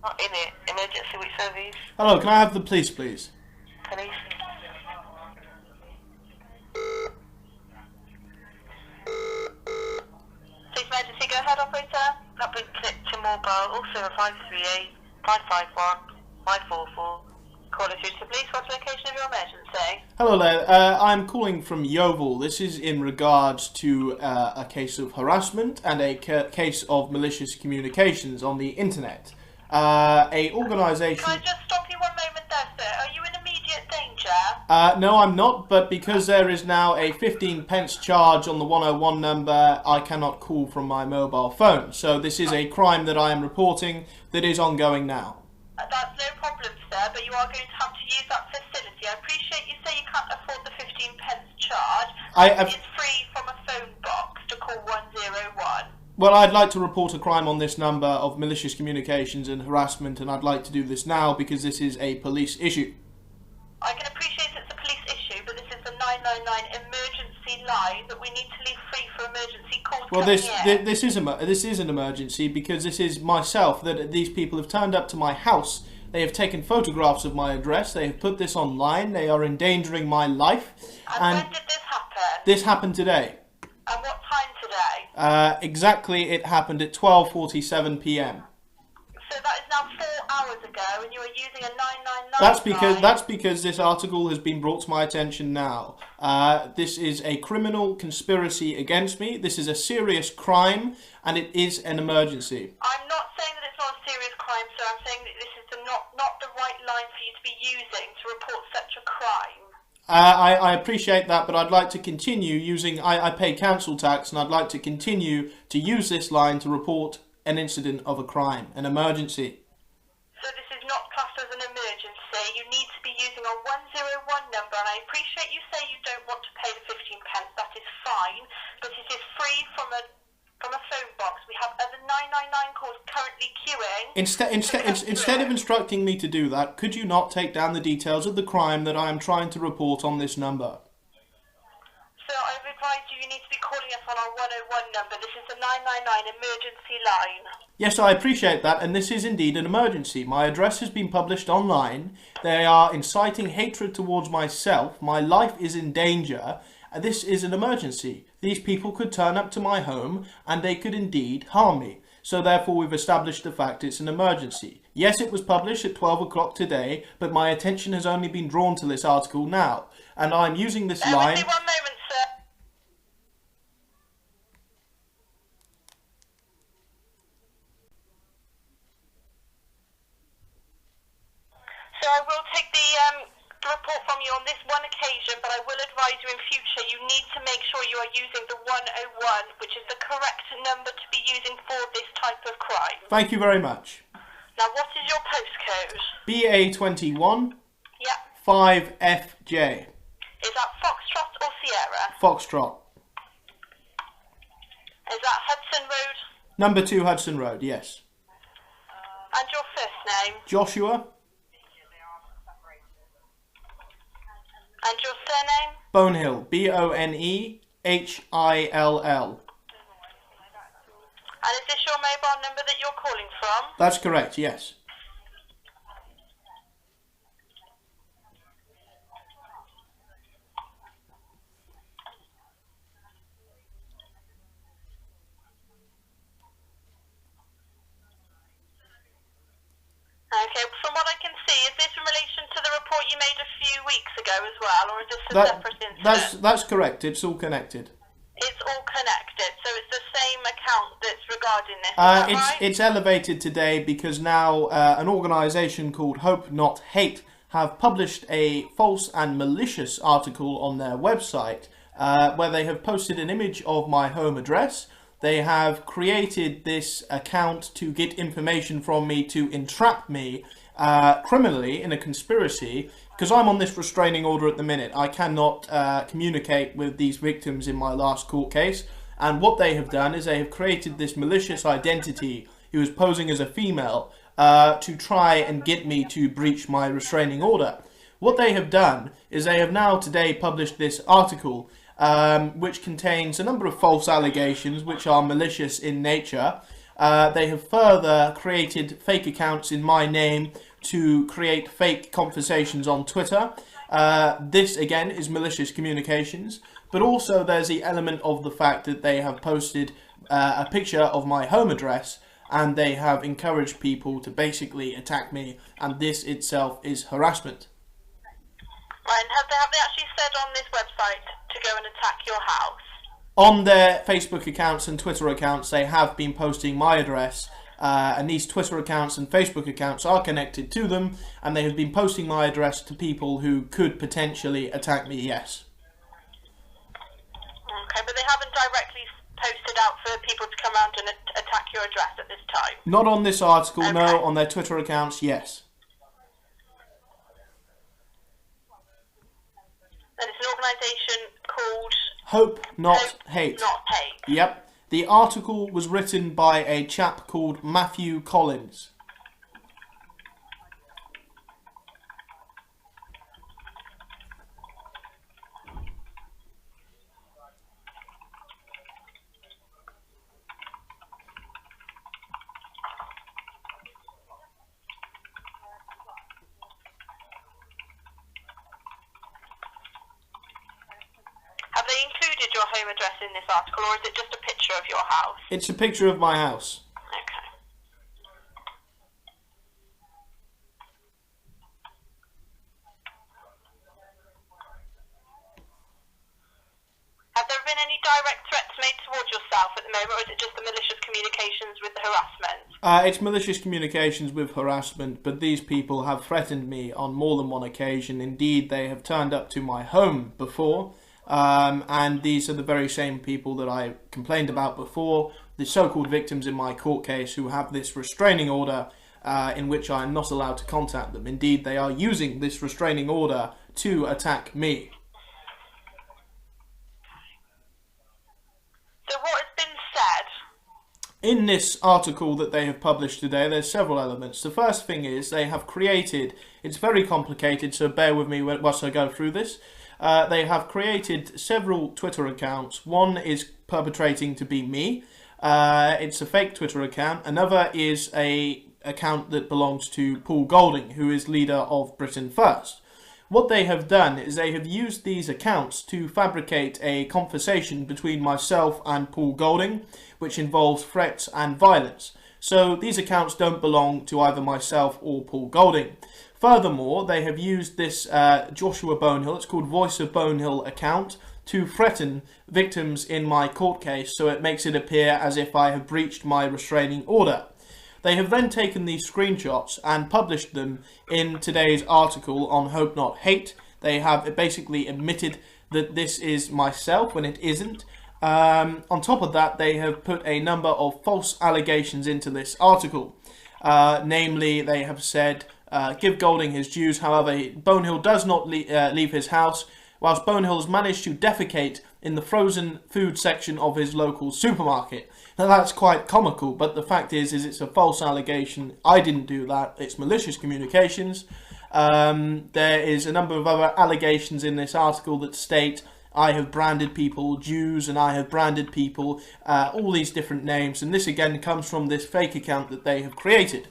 Not in it. Emergency which service? Hello, can I have the police, please? Police? Please emergency, go ahead operator. That been clipped to mobile, also 538 551 544. Call it through to police. What's the location of your emergency? Hello there, I'm calling from Yeovil. This is in regards to a case of harassment and a case of malicious communications on the internet. A organisation... Can I just stop you one moment there, sir? Are you in immediate danger? No, I'm not, but because there is now a 15 pence charge on the 101 number, I cannot call from my mobile phone. So this is a crime that I am reporting that is ongoing now. That's no problem, sir, but you are going to have to use that facility. I appreciate you say you can't afford the 15 pence charge. It's free from a phone box to call 101. Well, I'd like to report a crime on this number of malicious communications and harassment, and I'd like to do this now because this is a police issue. I can appreciate it's a police issue, but this is the 999 emergency line that we need to leave free for emergency calls. Well, this is an emergency because this is myself, that these people have turned up to my house. They have taken photographs of my address. They have put this online. They are endangering my life. And when did this happen? This happened today. And what time today? Exactly, it happened at 12:47 p.m. So that is now 4 hours ago, and you are using a 999 That's because this article has been brought to my attention now. This is a criminal conspiracy against me. This is a serious crime, and it is an emergency. I'm not saying that it's not a serious crime, sir. I'm saying that this is not the right line for you to be using to report such a crime. I appreciate that, but I'd like to continue using... I pay council tax, and I'd like to continue to use this line to report an incident of a crime, an emergency. So this is not classed as an emergency. You need to be using a 101 number, and I appreciate you say you don't want to pay the 15 pence. That is fine, but it is free from a phone box. We have other 999 calls currently queuing. Instead of instructing me to do that, could you not take down the details of the crime that I am trying to report on this number? So I've advised you need to be calling us on our 101 number. This is the 999 emergency line. Yes, I appreciate that, and this is indeed an emergency. My address has been published online. They are inciting hatred towards myself. My life is in danger. This is an emergency. These people could turn up to my home and they could indeed harm me. So therefore we've established the fact it's an emergency. Yes, it was published at 12 o'clock today, but my attention has only been drawn to this article now. And I'm using this line... Wait 1 moment, sir. So I will take the report from you on this one occasion, but I will advise you in future you need to make sure you are using the 101, which is the correct number to be using for this type of crime. Thank you very much. Now, what is your postcode? BA21 Yeah. 5FJ. Is that Foxtrot or Sierra? Foxtrot. Is that Hudson Road? Number 2 Hudson Road, yes. And your first name? Joshua. And your surname? Bonehill. Bonehil. And is this your mobile number that you're calling from? That's correct, yes. Okay, from what I can see, is this in relation to the report you made a few weeks ago as well, or is this a separate incident? That's correct, it's all connected. It's all connected, so it's the same account that's regarding this, is that right? It's elevated today because now an organisation called Hope Not Hate have published a false and malicious article on their website where they have posted an image of my home address. They have created this account to get information from me to entrap me criminally in a conspiracy, because I'm on this restraining order at the minute. I cannot communicate with these victims in my last court case, and what they have done is they have created this malicious identity who is posing as a female to try and get me to breach my restraining order. What they have done is they have now today published this article which contains a number of false allegations which are malicious in nature. They have further created fake accounts in my name to create fake conversations on Twitter. This, again, is malicious communications. But also there's the element of the fact that they have posted a picture of my home address, and they have encouraged people to basically attack me, and this itself is harassment. Right, and have they actually said on this website to go and attack your house? On their Facebook accounts and Twitter accounts, they have been posting my address, and these Twitter accounts and Facebook accounts are connected to them, and they have been posting my address to people who could potentially attack me, yes. Okay, but they haven't directly posted out for people to come around and attack your address at this time? Not on this article, okay. No. On their Twitter accounts, yes. And it's an organisation called... Hope Not Hate. Not Hate. Yep. The article was written by a chap called Matthew Collins. Have they included your home address in this article, or is it just a picture of your house? It's a picture of my house. Okay. Have there been any direct threats made towards yourself at the moment, or is it just the malicious communications with the harassment? It's malicious communications with harassment, but these people have threatened me on more than one occasion. Indeed, they have turned up to my home before. And these are the very same people that I complained about before, the so-called victims in my court case who have this restraining order in which I am not allowed to contact them. Indeed, they are using this restraining order to attack me. So what has been said? In this article that they have published today, there's several elements. The first thing is they have created, it's very complicated, so bear with me whilst I go through this. They have created several Twitter accounts. One is perpetrating to be me. It's a fake Twitter account. Another is a account that belongs to Paul Golding, who is leader of Britain First. What they have done is they have used these accounts to fabricate a conversation between myself and Paul Golding, which involves threats and violence. So these accounts don't belong to either myself or Paul Golding. Furthermore, they have used this Joshua Bonehill, it's called Voice of Bonehill account, to threaten victims in my court case, so it makes it appear as if I have breached my restraining order. They have then taken these screenshots and published them in today's article on Hope Not Hate. They have basically admitted that this is myself when it isn't. On top of that, they have put a number of false allegations into this article. Namely, they have said, give Golding his dues, however, Bonehill does not leave his house, whilst Bonehill has managed to defecate in the frozen food section of his local supermarket. Now that's quite comical, but the fact is it's a false allegation. I didn't do that. It's malicious communications. There is a number of other allegations in this article that state I have branded people Jews and I have branded people all these different names, and this again comes from this fake account that they have created.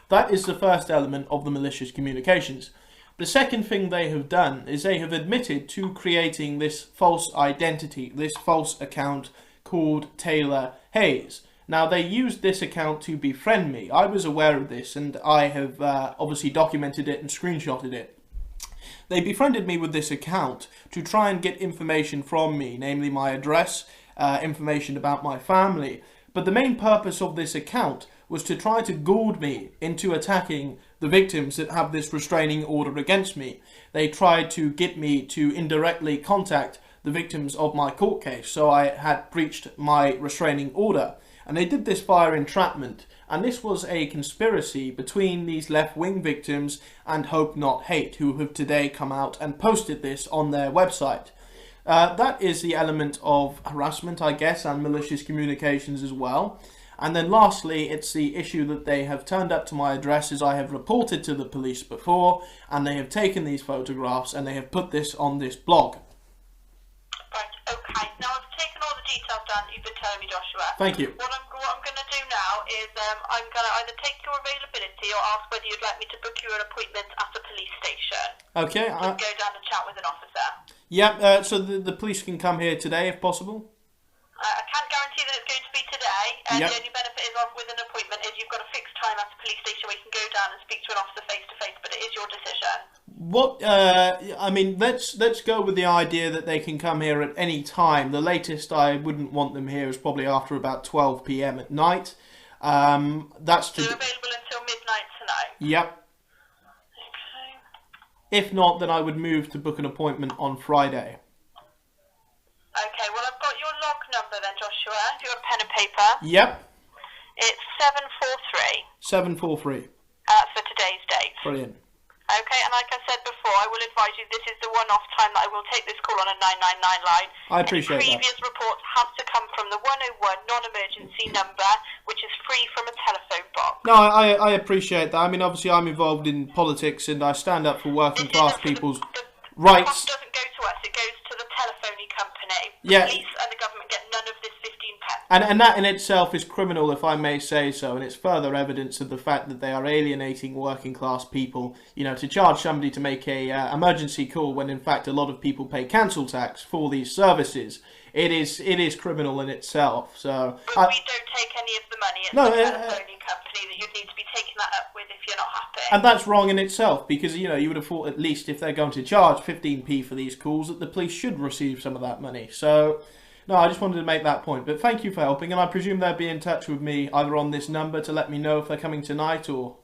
That is the first element of the malicious communications. The second thing they have done is they have admitted to creating this false identity, this false account called Taylor Hayes. Now, they used this account to befriend me. I was aware of this, and I have obviously documented it and screenshotted it. They befriended me with this account to try and get information from me, namely my address, information about my family. But the main purpose of this account was to try to goad me into attacking the victims that have this restraining order against me. They tried to get me to indirectly contact the victims of my court case, so I had breached my restraining order. And they did this via entrapment, and this was a conspiracy between these left-wing victims and Hope Not Hate, who have today come out and posted this on their website. That is the element of harassment, I guess, and malicious communications as well. And then lastly, it's the issue that they have turned up to my address as I have reported to the police before, and they have taken these photographs and they have put this on this blog. Right, okay. Now I've taken all the details down that you've been telling me, Joshua. Thank you. What I'm going to do now is I'm going to either take your availability or ask whether you'd like me to book you an appointment at a police station. Okay. Go down and chat with an officer. Yeah, so the police can come here today if possible? I can't guarantee that it's going to be today. Yep. The only benefit is with an appointment is you've got a fixed time at a police station where you can go down and speak to an officer face to face, but it is your decision. What I mean, let's go with the idea that they can come here at any time. The latest I wouldn't want them here is probably after about 12 p.m. at night. That's So they're available until midnight tonight. Yep. Okay. If not, then I would move to book an appointment on Friday. Okay, well I've got your log number then, Joshua. Do you have a pen and paper? Yep. It's 743. 743. For today's date. Brilliant. Okay, and like I said before, I will advise you this is the one-off time that I will take this call on a 999 line. I appreciate Any previous reports have to come from the 101 non-emergency number, which is free from a telephone box. No, I appreciate that. I mean, obviously I'm involved in politics and I stand up for working class people's rights. The cost doesn't go to us, it goes to the telephony company. Yeah. The police and the government get none of this 15 pence. And that in itself is criminal, if I may say so, and it's further evidence of the fact that they are alienating working class people. You know, to charge somebody to make a emergency call when in fact a lot of people pay council tax for these services, it is criminal in itself. So, but we don't take any of the money. It's the telephony company that you'd need to be taking that up with if you're not happy. And that's wrong in itself, because you know you would have thought at least if they're going to charge 15p for these calls, that the police should receive some of that money. So. No, I just wanted to make that point. But thank you for helping, and I presume they'll be in touch with me either on this number to let me know if they're coming tonight or...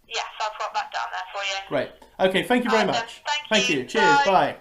Yes, I'll drop that down there for you. Great. Okay, thank you very much. Thank you. Cheers. Bye.